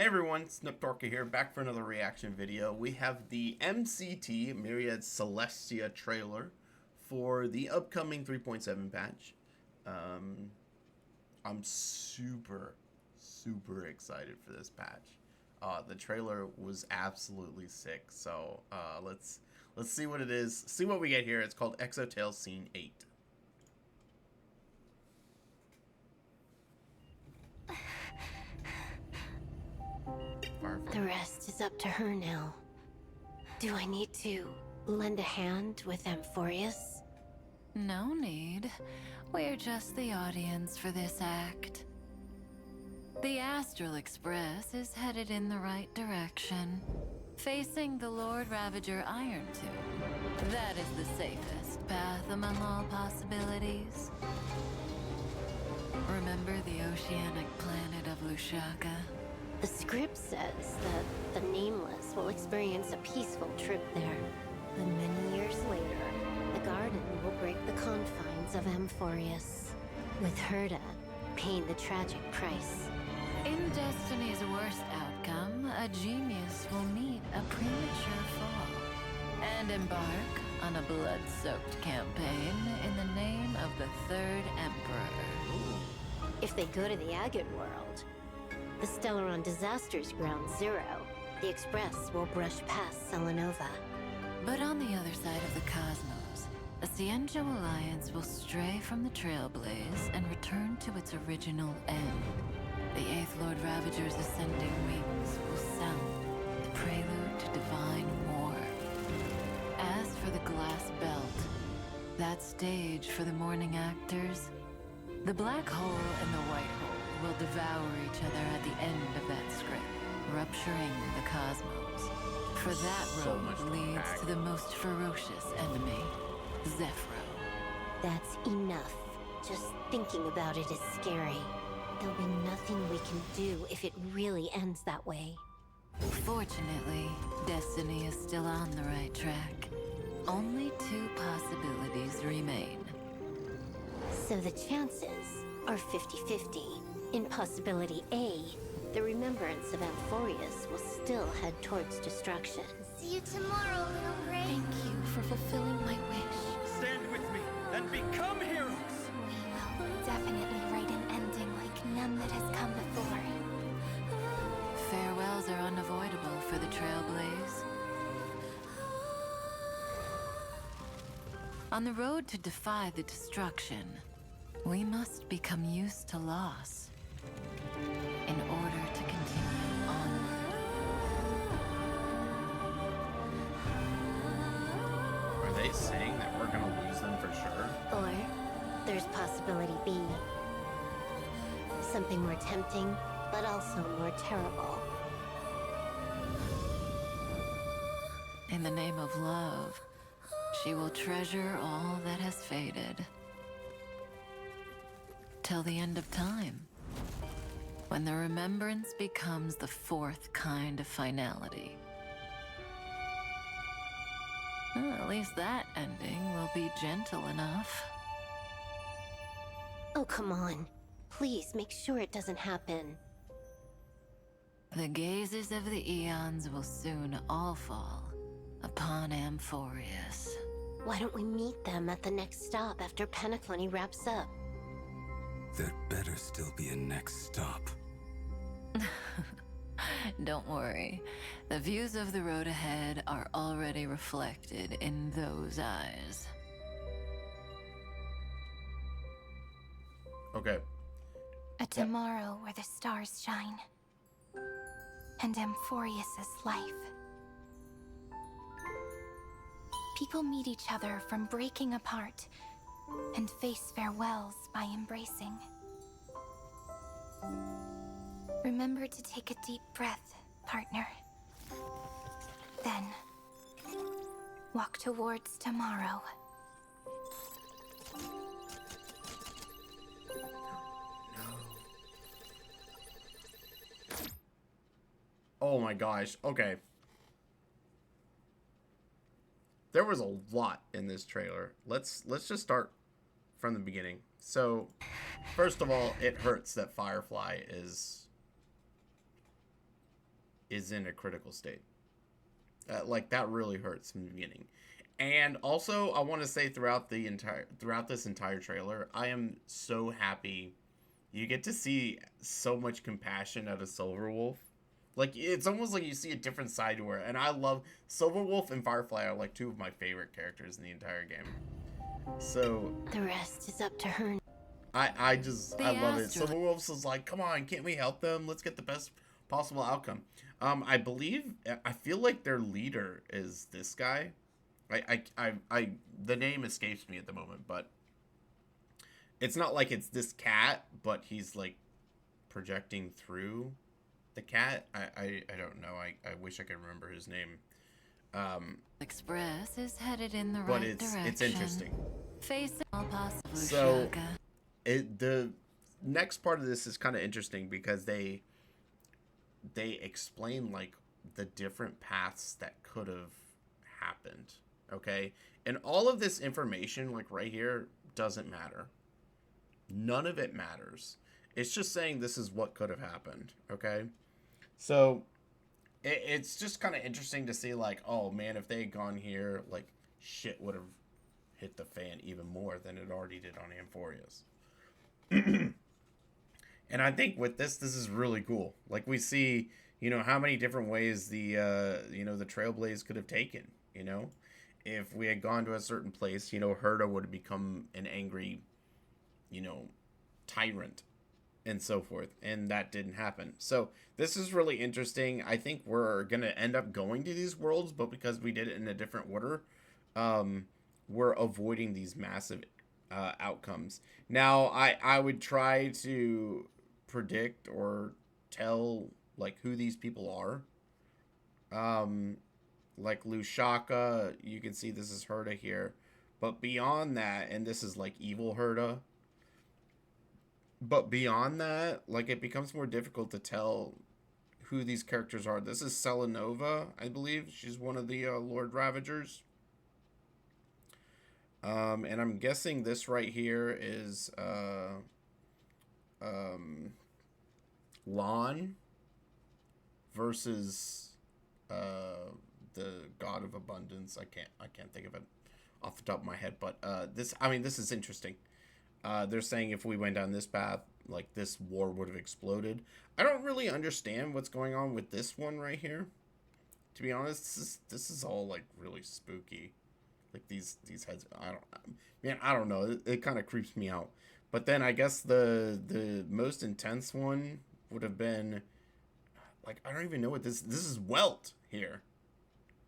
Hey everyone, Sniptorka here, back for another reaction video. We have the MCT, Myriad Celestia trailer for the upcoming 3.7 patch. I'm super excited for this patch. The trailer was absolutely sick, so let's see what it is, see what we get here. It's called Exotale Scene 8. The rest is up to her now. Do I need to lend a hand with Amphorius? No need. We're just the audience for this act. The Astral Express is headed in the right direction, facing the Lord Ravager Iron Tomb. That is the safest path among all possibilities. Remember the oceanic planet of Lushaka? The script says that the Nameless will experience a peaceful trip there. But many years later, the Garden will break the confines of Amphorius, with Herda paying the tragic price. In Destiny's worst outcome, a genius will meet a premature fall and embark on a blood-soaked campaign in the name of the Third Emperor. If they go to the Agate world, the Stellaron Disaster's ground zero, the Express will brush past Selenova. But on the other side of the cosmos, the Cienjo Alliance will stray from the Trailblaze and return to its original end. The Eighth Lord Ravager's ascending wings will sound the prelude to divine war. As for the Glass Belt, that stage for the morning actors, the black hole and the white hole will devour each other at the end of that script, rupturing the cosmos. For that road leads to the most ferocious enemy, Zephyro. That's enough. Just thinking about it is scary. There'll be nothing we can do if it really ends that way. Fortunately, Destiny is still on the right track. Only two possibilities remain. So the chances are 50-50. In possibility A, the remembrance of Amphorius will still head towards destruction. See you tomorrow, little Gray. Thank you for fulfilling my wish. Stand with me and become heroes! We will definitely write an ending like none that has come before. Farewells are unavoidable for the Trailblaze. On the road to defy the destruction, we must become used to loss in order to continue onward. Are they saying that we're gonna lose them for sure? Or there's possibility B. Something more tempting, but also more terrible. In the name of love, she will treasure all that has faded. Till the end of time, when the remembrance becomes the fourth kind of finality. Well, at least that ending will be gentle enough. Oh, come on. Please make sure it doesn't happen. The gazes of the eons will soon all fall upon Amphorius. Why don't we meet them at the next stop after Penaclony wraps up? There'd better still be a next stop. Don't worry. The views of the road ahead are already reflected in those eyes. Okay. A tomorrow where the stars shine. And Amphorius's life. People meet each other from breaking apart and face farewells by embracing. Remember to take a deep breath, partner. Then, walk towards tomorrow. Oh my gosh. Okay. There was a lot in this trailer. Let's just start from the beginning. So, first of all, it hurts that Firefly is is in a critical state. Like, that really hurts from the beginning. And also, I want to say throughout this entire trailer, I am so happy you get to see so much compassion out of Silverwolf. Like, it's almost like you see a different side to her. And I love Silverwolf and Firefly are like two of my favorite characters in the entire game. So The rest is up to her. I love it. asteroid- Silverwolf is like, come on, can't we help them? Let's get the best possible outcome. I feel like their leader is this guy. The name escapes me at the moment, but it's not like it's this cat, but he's like projecting through the cat. I don't know. I wish I could remember his name. Express is headed in the But right direction. it's interesting. Facing all possible So- Shaga. The next part of this is kind of interesting because they explain like the different paths that could have happened. Okay, and all of this information, like right here, doesn't matter. None of it matters. It's just saying this is what could have happened. Okay, so it's just kind of interesting to see, like, oh man, if they had gone here, like, shit would have hit the fan even more than it already did on Amphorius. And I think with this is really cool. Like, we see, you know, how many different ways the the Trailblaze could have taken. You know, if we had gone to a certain place, you know, Herta would have become an angry, you know, tyrant and so forth, and that didn't happen. So this is really interesting. I think we're gonna end up going to these worlds, but because we did it in a different order, we're avoiding these massive outcomes. Now, I would try to predict or tell like who these people are. Like Lushaka, you can see this is Herta here, but beyond that, and this is like evil Herta. But beyond that, like, it becomes more difficult to tell who these characters are. This is Selenova, I believe. She's one of the Lord Ravagers. And I'm guessing this right here is Lon versus the God of Abundance. I can't think of it off the top of my head, but this is interesting. They're saying if we went down this path, like, this war would have exploded. I don't really understand what's going on with this one right here. To be honest, this is all like really spooky. Like these heads, I don't know. It kind of creeps me out. But then I guess the most intense one would have been, like, I don't even know what this is. Welt here.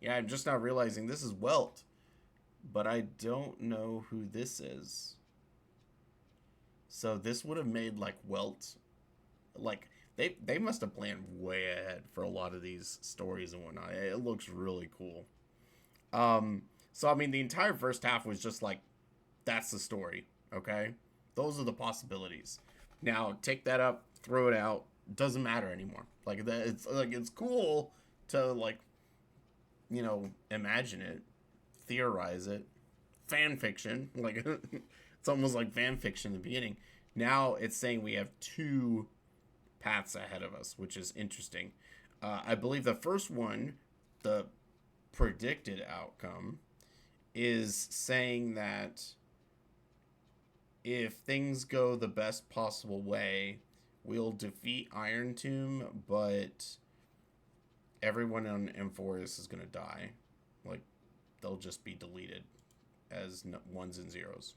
Yeah, I'm just now realizing this is Welt, but I don't know who this is. So this would have made, like, Welt, like, they must have planned way ahead for a lot of these stories and whatnot. It looks really cool. So I mean, the entire first half was just like, that's the story, okay? Those are the possibilities. Now take that up, throw it out, doesn't matter anymore. Like, that, it's cool to, like, you know, imagine it, theorize it, fan fiction, like. It's almost like fan fiction in the beginning. Now it's saying we have two paths ahead of us, which is interesting. I believe the first one, the predicted outcome, is saying that if things go the best possible way, we'll defeat Iron Tomb, but everyone on Amphorius is going to die. Like, they'll just be deleted as ones and zeros.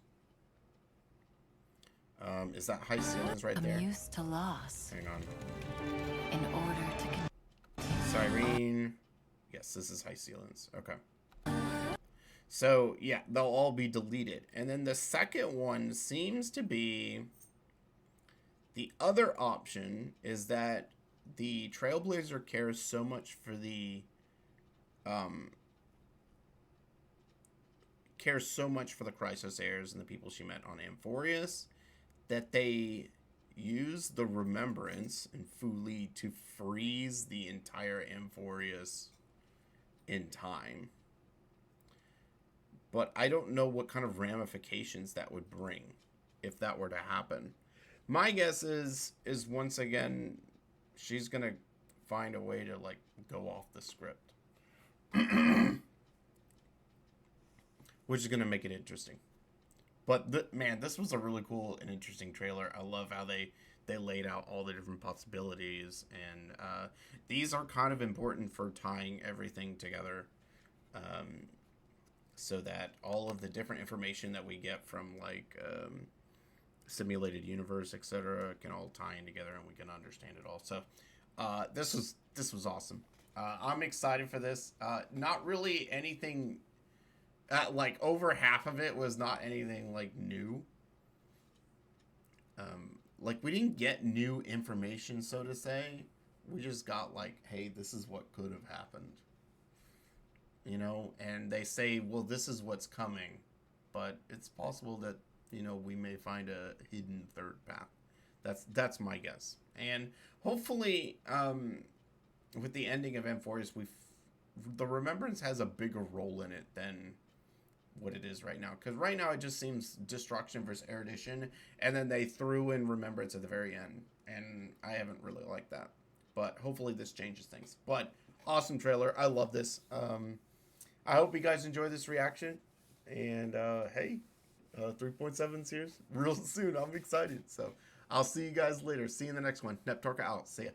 Is that High Ceilings right there? I'm used to loss. Hang on. In order to Cyrene. Yes, this is High Ceilings. Okay. So, yeah, they'll all be deleted. And then the second one seems to be... The other option is that the Trailblazer cares so much for the... cares so much for the Chrysos heirs and the people she met on Amphorius that they use the remembrance in Fuli to freeze the entire Amphorius in time. But I don't know what kind of ramifications that would bring if that were to happen. My guess is once again, she's going to find a way to like go off the script, which is gonna make it interesting. But man, this was a really cool and interesting trailer. I love how they laid out all the different possibilities, and these are kind of important for tying everything together, so that all of the different information that we get from like simulated universe, etc., can all tie in together and we can understand it all. So this was awesome. I'm excited for this. Not really anything. Like over half of it was not anything like new. Like we didn't get new information, so to say. We just got like, hey, this is what could have happened. You know, and they say, well, this is what's coming, but it's possible that, you know, we may find a hidden third path. That's my guess. And hopefully, with the ending of M4, the Remembrance has a bigger role in it than what it is right now, because right now it just seems Destruction versus Erudition, and then they threw in Remembrance at the very end, and I haven't really liked that, but hopefully this changes things. But awesome trailer, I love this. I hope you guys enjoy this reaction, and hey, 3.7 series real soon. I'm excited, so I'll see you guys later. See you in the next one. Neptorka out. See ya.